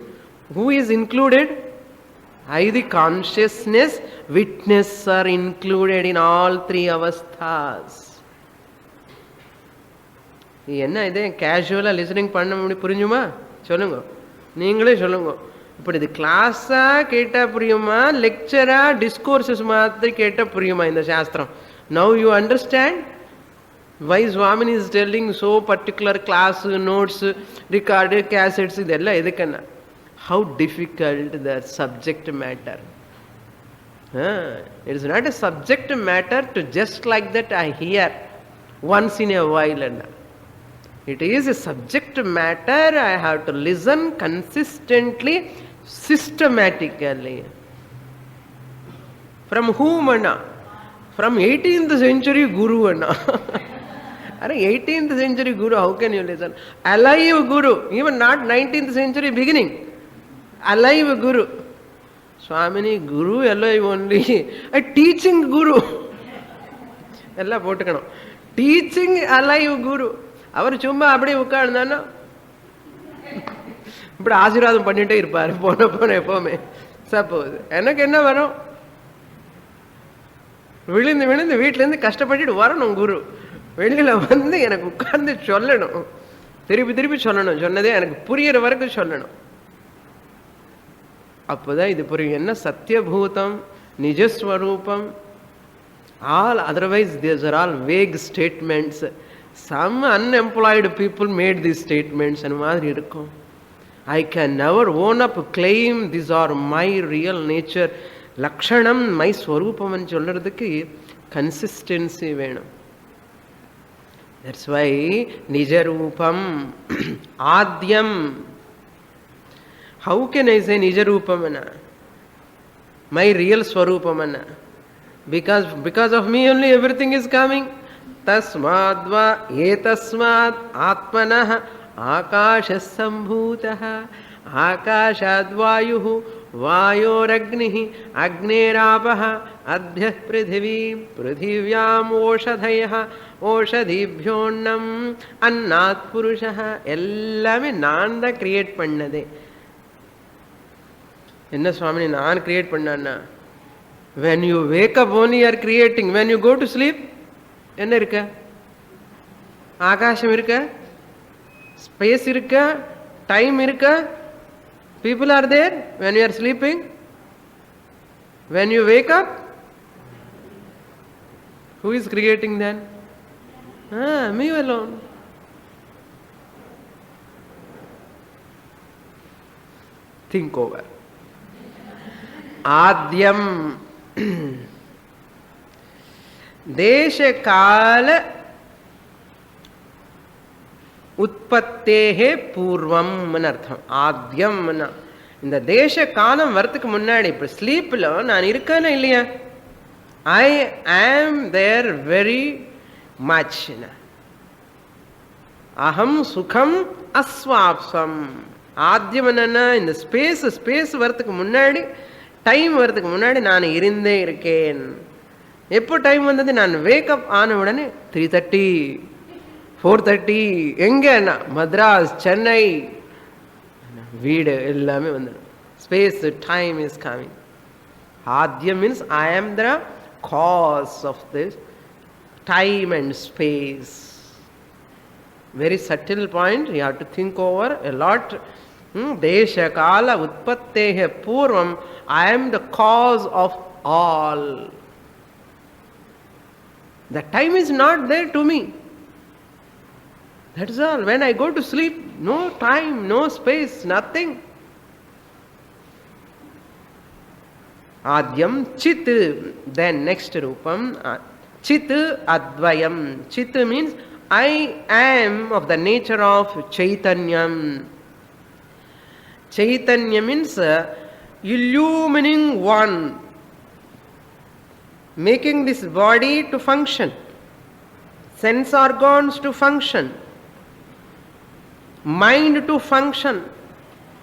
Who is included? I, the consciousness, witness are included in all 3 avasthas. என்ன இது கேஷுவலாக listening பண்ண முடியும்? புரிஞ்சுமா? சொல்லுங்க, நீங்களே சொல்லுங்க. இப்படி இது கிளாஸாக கேட்டால் புரியுமா, லெக்சராக டிஸ்கோர்ஸஸ் மாதிரி கேட்டால் புரியுமா இந்த சாஸ்திரம்? Now you understand why Swamini is telling so particular class, notes, recorded cassettes, இதெல்லாம் எதுக்குன்னா how difficult the subject matter. It is not a subject matter to just like that I hear once in a while. It is a subject matter I have to listen consistently, systematically. From whom? From 18th century Guru. 18th century Guru, how can you listen? Alive Guru, even not 19th century beginning. Alive Guru. Swamini Guru alive only. A teaching Guru. Ella potukano. Teaching alive Guru. அவர் சும்மா அப்படியே உட்கார்ந்தானா இப்படி ஆசீர்வாதம் பண்ணிட்டே இருப்பார் போன எப்பவுமே. Suppose எனக்கு என்ன வரும், விழுந்து வீட்டிலேருந்து கஷ்டப்பட்டுட்டு வரணும் குரு. வெளியில் வந்து எனக்கு உட்கார்ந்து சொல்லணும், திருப்பி சொல்லணும், சொன்னதே எனக்கு புரியிற வரைக்கும் சொல்லணும். அப்போதான் இது புரியும். என்ன சத்தியபூதம், நிஜஸ்வரூபம். All otherwise these are all vague statements. Some unemployed people made these statements and மாதிரி இருக்கும். I can never own up, claim these are my real nature. லக்ஷணம் மை ஸ்வரூபம்னு சொல்றதுக்கு கன்சிஸ்டன்சி வேணும். That's why நிஜரூபம் ஆத்யம். How can I say நிஜரூபம்? My real ஸ்வரூபம். Because of me only everything is coming. तस्माद्वा एतस्मात् आत्मनः आकाशः सम्भूतः आकाशाद्वायुः वायोरग्निः अग्नेरापः अद्भ्यः पृथिवी पृथिव्याम् ओषधयः ओषधिभ्योऽन्नम् अन्नात् पुरुषः. எல்லாமே நான் தான் கிரியேட் பண்ணதே. என்ன சுவாமி நான் கிரியேட் பண்ணான்னா? When you wake up only you are creating. When you go to sleep என்ன இருக்க? ஆகாசம் இருக்க, ஸ்பேஸ் இருக்க, டைம் இருக்க. People are there when you are sleeping. When you wake up, who is creating then? Me alone. Think over. Adyam Desha Kala உற்பத்தேகே பூர்வம் அர்த்தம். ஆத்யம். இந்த தேச காலம் வரத்துக்கு முன்னாடி இப்போ ஸ்லீப்பில் நான் இருக்கேன்னா இல்லையா? ஐ ஆம் தேர் வெரி மச். அகம் சுகம் அஸ்வாப்சம். ஆத்யம் என்னன்னா இந்த ஸ்பேஸ் வரத்துக்கு முன்னாடி, டைம் வரத்துக்கு முன்னாடி நான் இருந்தே இருக்கேன். எப்போ டைம் வந்தது? நான் வேக்கப் ஆன உடனே 3:30 4:30 எங்கன்னா மദ്രാസ്, சென்னை, வீடு எல்லாமே வந்துடும். Space time is coming. ஆத்யம் means I am the cause of this time and space. Very subtle point, you have to think over a lot. தேச கால உற்பத்தேக பூர்வம் I am the cause of all. The time is not there to me. That's all. When I go to sleep, no time, no space, nothing. Adyam chit. Then next rupam, chit advayam. Chit means I am of the nature of chaitanyam. Chaitanya means illumining one, making this body to function, sense organs to function, mind to function.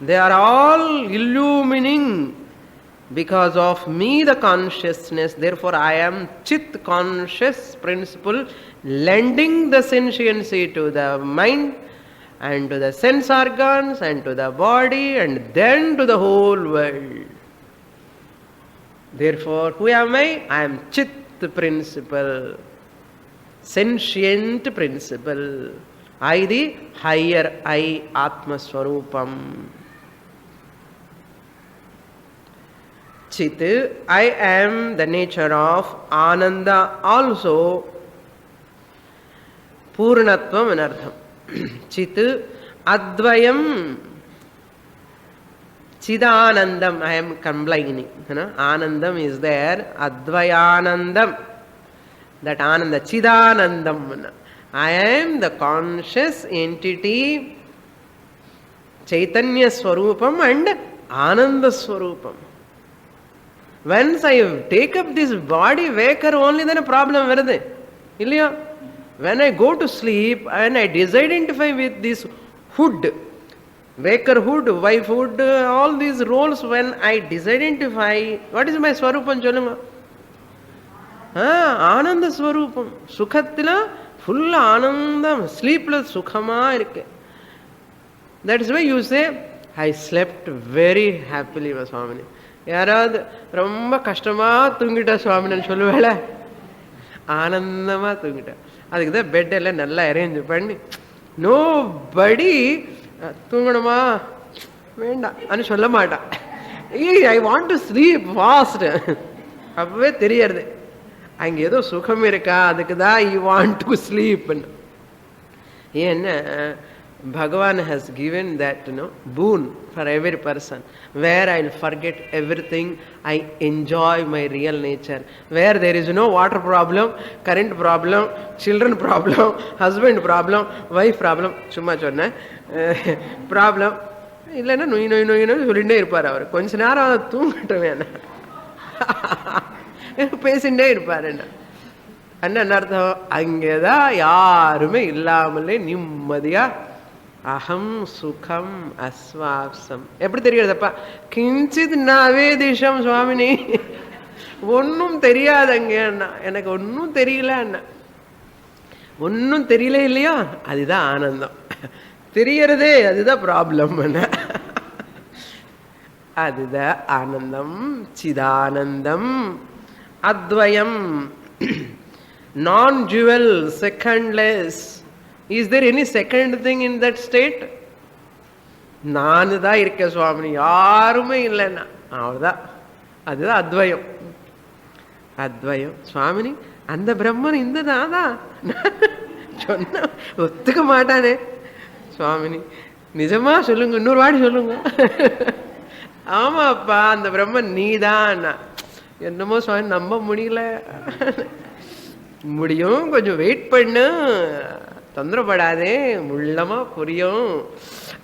They are all illumining because of me, the consciousness. Therefore I am chit, conscious principle, lending the sentiency to the mind and to the sense organs and to the body and then to the whole world. Therefore who am I? I am chit principle, sentient principle. I, the higher I, Atma Swarupam. Chit, I am the nature of Ananda also. Purnatvam anartham. Chit, Advayam, Chidanandam. I am combining. Anandam is there. Advayanandam. That Ananda, Chidanandam. I am the conscious entity, Chaitanya Swarupam and Ananda Swarupam. Once I take up this body, waker only, then a problem varade. Illaya? When I go to sleep and I disidentify with this hood, wakerhood, wifehood, all these roles, when I disidentify, what is my Swarupam? Cholunga? Ananda Swarupam. Sukhattila full ஆனந்தம். ஸ்லீப்ல சுகமா இருக்கு. That is why you say I slept very happily. சுவாமினி யாராவது ரொம்ப கஷ்டமா தூங்கிட்டா சுவாமின்னு சொல்லுவேல, ஆனந்தமா தூங்கிட்டா. அதுக்கு தான் பெட் எல்லாம் நல்லா அரேஞ்ச் பண்ணி, நோ படி தூங்கணுமா வேண்டாம் அனு சொல்ல மாட்டான். I want to sleep fast. அப்பவே தெரியறது அங்கே ஏதோ சுகம் இருக்கா, அதுக்கு தான் யூ வாண்ட் டு ஸ்லீப். ஏன்னா பகவான் has given that boon for every person, where I'll forget everything, I enjoy my real nature, where there is no water problem, current problem, children problem, husband problem, wife problem, சும்மா சொன்னேன் problem இல்லைன்னா நொய் நொய் நொய்னு சொல்லிகிட்டே இருப்பார். அவர் கொஞ்ச நேரம் தூங்கட்டும் வேணாம் பேசிகிட்டே இருப்பார். என்ன அர்த்தம்? அங்கேதான் யாருமே இல்லாமலே நிம்மதியா அகம் சுகம் அஸ்வாப்சம். எப்படி தெரிகிறதப்பா? கிஞ்சித் நவேதிஷம் சுவாமினி, ஒன்றும் தெரியாதங்க அண்ணா, எனக்கு ஒன்றும் தெரியல அண்ணா. ஒன்றும் தெரியல இல்லையா, அதுதான் ஆனந்தம். தெரியறதே அதுதான் ப்ராப்ளம். அதுதான் ஆனந்தம், சிதானந்தம், அத்வயம். non-dual, secondless. Is there any second thing in that state? நானு தான் இருக்க சுவாமி, யாருமே இல்லைன்னா அவ்வளோதான். அதுதான் அத்வயம். அத்வயம் சுவாமினி, அந்த பிரம்மன் இந்த தான் சொன்ன ஒத்துக்க மாட்டானே சுவாமினி. நிஜமா சொல்லுங்க, இன்னொரு வாடி சொல்லுங்க. ஆமாப்பா, அந்த பிரம்மன் நீதான். என்னமோ சுவாமி நம்ப முடியல. முடியும், கொஞ்சம் வெயிட் பண்ணு, தொந்தரப்படாதே, உள்ளமா புரியும்.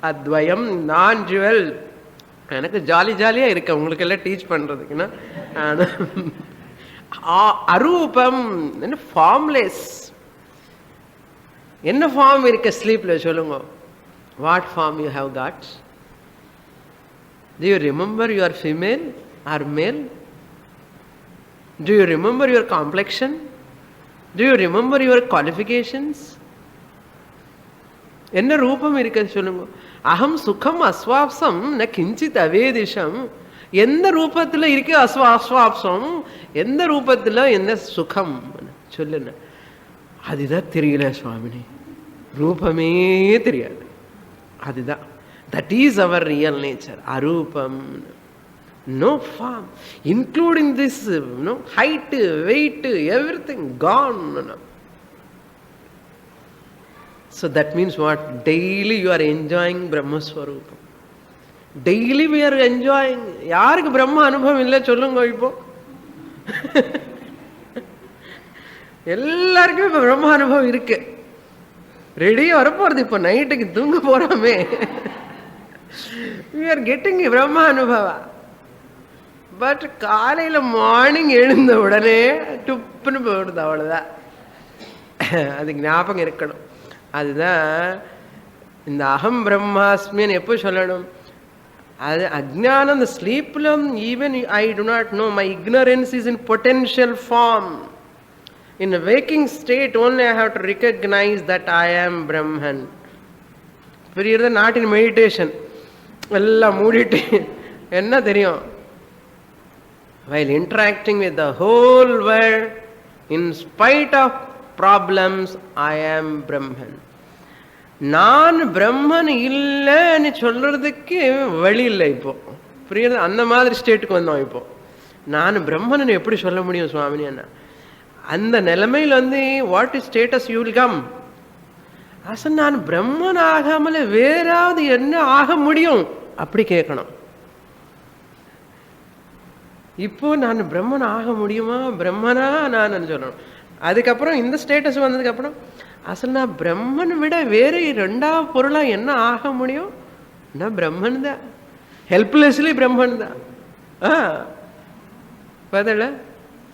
அத்வயம், நான் ஜுவல். எனக்கு ஜாலி ஜாலியா இருக்க, உங்களுக்கு எல்லாம் டீச் பண்றதுக்குன்னா. அரூபம், ஃபார்ம்லெஸ். என்ன ஃபார்ம் இருக்க ஸ்லீப்ல சொல்லுங்க? What form you have got? Do you remember you are female or male? Do you remember your complexion? Do you remember your qualifications? என்ன ரூபம் இருக்க சொல்லுங்க? அகம் சுகம் அஸ்வாப்சம் ந கிஞ்சித் அவேதிஷம். எந்த ரூபத்துல இருக்கு அஸ்வாப்சம், எந்த ரூபத்துல என்ன சுகம் சொல்லுங்க. அதுதான் தெரியல சுவாமினி, ரூபமே தெரியாது. அதுதான், that is our real nature, arupam. No form, including this, height, weight, everything gone. So that means what? Daily you are enjoying Brahma Swarupam. Daily we are enjoying. யாருக்கு பிரம்ம அனுபவம் இல்லை சொல்லுங்க? இப்போ எல்லாருக்கும் இப்ப பிரம்ம அனுபவம் இருக்கு. ரெடியா வரப்போறது. இப்ப நைட்டுக்கு தூங்க போறாமே, we are getting பிரம்ம அனுபவா. பட் காலையில மார்னிங் எழுந்த உடனே டுப்புன்னு போடுது, அவ்வளவுதான். அது ஞாபகம் இருக்கணும். அதுதான் இந்த அகம் பிரம்மாஸ்மின்னு எப்போ சொல்லணும்? அது அஜ்ஞானம், இந்த ஸ்லீப்ல even I do not know, my ignorance is in potential form. In a waking state only I have to recognize that I am Brahman. புரியுறது? not in meditation. எல்லாம் மூடிட்டு என்ன தெரியும்? While interacting with the whole world, in spite of problems, I am Brahman. நான் பிரம்மன் இல்லைன்னு சொல்றதுக்கு வழி இல்லை இப்போ. புரியுது? அந்த மாதிரி ஸ்டேட்டுக்கு வந்தோம். இப்போ நான் பிரம்மன் எப்படி சொல்ல முடியும் சுவாமினி? என்ன அந்த நிலைமையில் what is status you will come? அசல் நான் பிரம்மன் ஆகாமல வேறாவது என்ன ஆக முடியும் அப்படி கேட்கணும். இப்போ நான் பிரம்மன் ஆக முடியுமா? பிரம்மனா நான் சொல்லணும். அதுக்கப்புறம் இந்த ஸ்டேட்டஸ் வந்ததுக்கு அப்புறம் அசல் நான் பிரம்மன் விட வேற ரெண்டாவது பொருளா என்ன ஆக முடியும்? நான் பிரம்மன் தான், ஹெல்ப்லெஸ்லி பிரம்மன் தான். பதில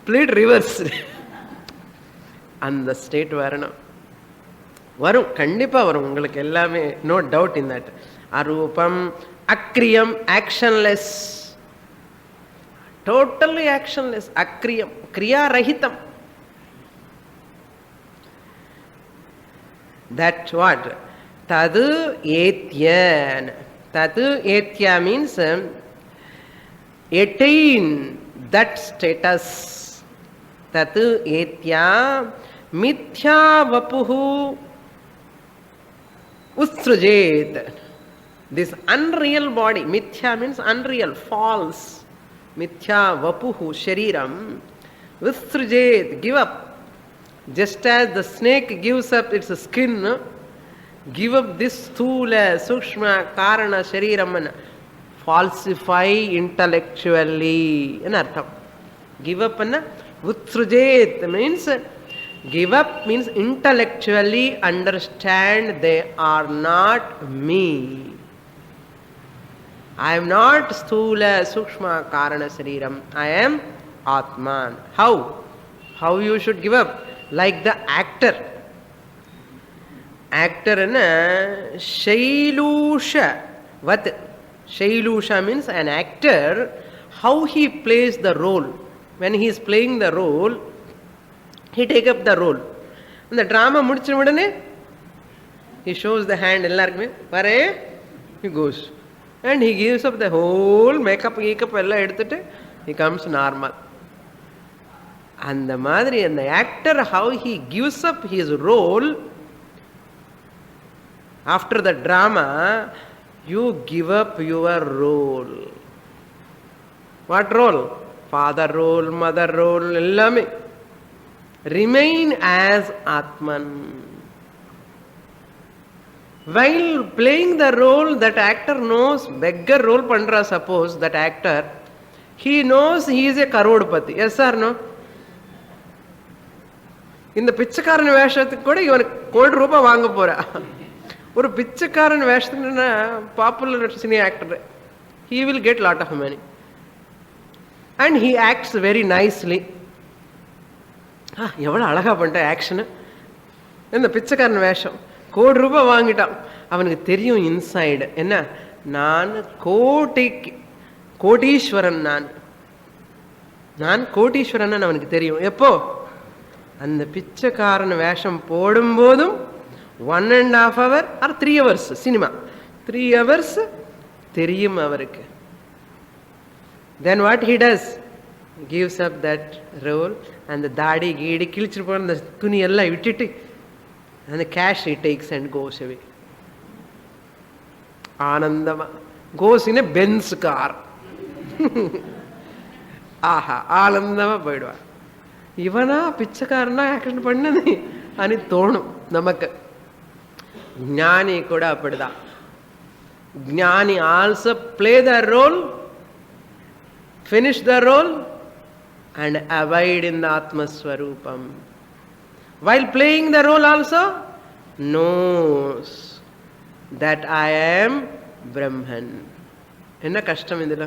பிளேட் ரிவர்ஸ். அந்த ஸ்டேட் வரணும். வரும், கண்டிப்பா வரும் உங்களுக்கு எல்லாமே, நோ டவுட் இன் தட். அரூபம், அக்ரியம், ஆக்ஷன்லெஸ், டோட்டலி ஆக்ஷன்லெஸ். அக்ரியம், கிரியாரகிதம். That's what? Tadu etyan. Tadu etya means attain that status. Tadu etya mithya vapuhu utsrujet. This unreal body, mithya means unreal, false. Mithya vapuhu shariram utsrujet, give up. Just as the snake gives up its skin, give up this sthula, sukshma, karana, shariram, falsify intellectually. In artham, give up anna utsrujet means give up means intellectually understand they are not me. I am not sthula, sukshma, karana, shariram. I am Atman. How you should give up? Like the actor. Actor in Shailusha. What? Shailusha means an actor, how he plays the role. When he is playing the role, he take up the role. And the drama mudicha udane he shows the hand ellarkume pare, he goes and he gives up the whole makeup ella edutittu he comes normal. அந்த மாதிரி அந்த actor, how he gives up his role after the drama, you give up your role. What role? Father role, mother role, ellame. Remain as Atman. While playing the role, that actor knows, beggar role pandra, suppose that actor, he knows he is a karodpati. Yes or no? இந்த பிச்சைக்காரன் வேஷத்துக்கு கூட இவனுக்கு ₹1,00,00,000 வாங்க போறா. ஒரு பிச்சைக்காரன் வேஷத்துக்குன்னா popular cine actor, he will get lot of money and he acts very nicely. எவ்வளோ அழகா பண்ணிட்ட ஆக்ஷனு. இந்த பிச்சைக்காரன் வேஷம் ₹1,00,00,000 வாங்கிட்டான். அவனுக்கு தெரியும் இன்சைடு என்ன, நான் கோடீஸ்வரன், நான் கோடீஸ்வரன் அவனுக்கு தெரியும். எப்போ? அந்த பிச்சைக்காரன் வேஷம் போடும்போதும் 1.5 hour or 3 hours cinema, 3 hours தெரியும் அவருக்கு. Then what he does? Gives up that role and the தாடி கீடி கிழிச்சிட்டு போன அந்த துணி எல்லாம் விட்டுட்டு and the cash he takes and goes away. ஆனந்தமா goes in a Benz car. ஆஹா, ஆனந்தமா போயிடுவார். இவனா பிச்சைக்காரனா ஆக்ஷன் பண்ணது అని தோணும் நமக்கு. ஞானி கூட அப்படிதான். ஞானி also play the role, finish the role and abide in the Atmaswarupam. While playing the role also knows that I am Brahman. என்ன கஷ்டம் இதுல?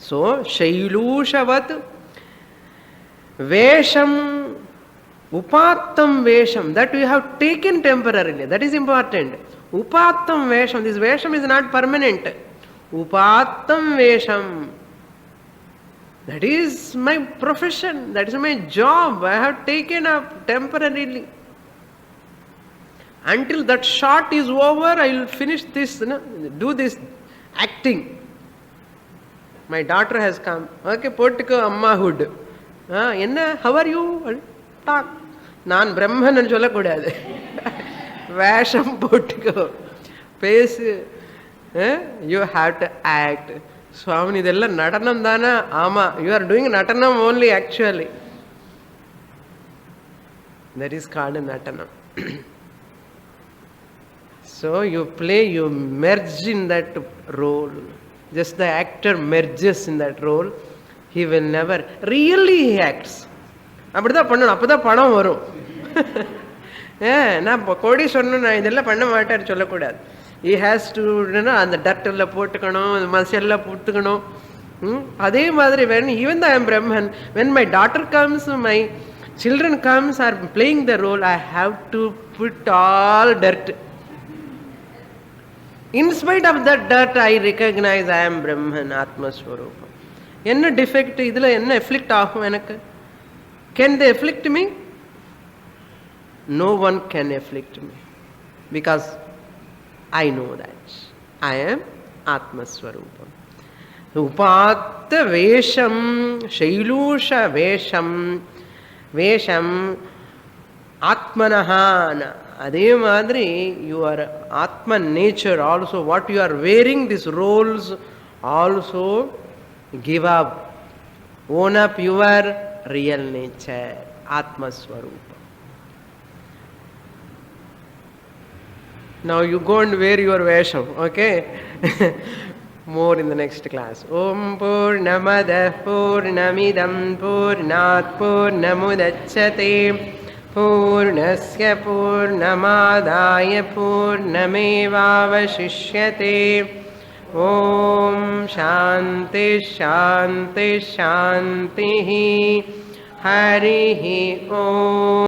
So Shailushavat Vesham Upattam Vesham, that we have taken temporarily, that is important. Upattam Vesham, this Vesham is not permanent. Upattam Vesham, that is my profession, that is my job, I have taken up temporarily. Until that shot is over, I will finish this, do this acting. My daughter has come. Okay, போட்டுக்கோ அம்மாஹுட். என்ன, how are you? Talk. நான் பிரம்மன் சொல்லக்கூடாது. வேஷம் போட்டுக்கோ, பேசு. You have to act. சுவாமி இதெல்லாம் நடனம் தானே? ஆமா, you are doing natanam only actually. That is called natanam. So you play, you merge in that role. Just the actor merges in that role. He will never really he acts. அப்படிதான் பண்ணணும், அப்பதான் பணம் வரும். நான் கோடீஸ்வரன், நான் இதெல்லாம் பண்ண மாட்டேன்னு சொல்லக்கூடாது. He has to, அந்த டர்ட்டில் போட்டுக்கணும், மசியெல்லாம் போட்டுக்கணும். அதே மாதிரி when even though I am Brahman, when my daughter comes, my children comes, are playing the role, I have to put all dirt. In spite of that dirt, I recognize I am Brahman, Atmaswarupam. என்ன defect இதுல, என்ன எஃப்ளிக்ட் ஆகும் எனக்கு? Can they afflict me? No one can afflict me, because I know that I am Atmaswarupam. Upatta Vesham, Shailusha Vesham, Vesham Atmanahana. அதே மாதிரி your Atman nature also, what you are wearing, these roles also give up, own up your real nature, Atmaswarupa. Now you go and wear your Vesham, okay? More in the next class. Om Purnamada Purnamidam Purnat Purnamudachyate Purnasya Purnamadaya Purnamevavashishyate. Om Shanti Shanti Shanti. Harihi Om.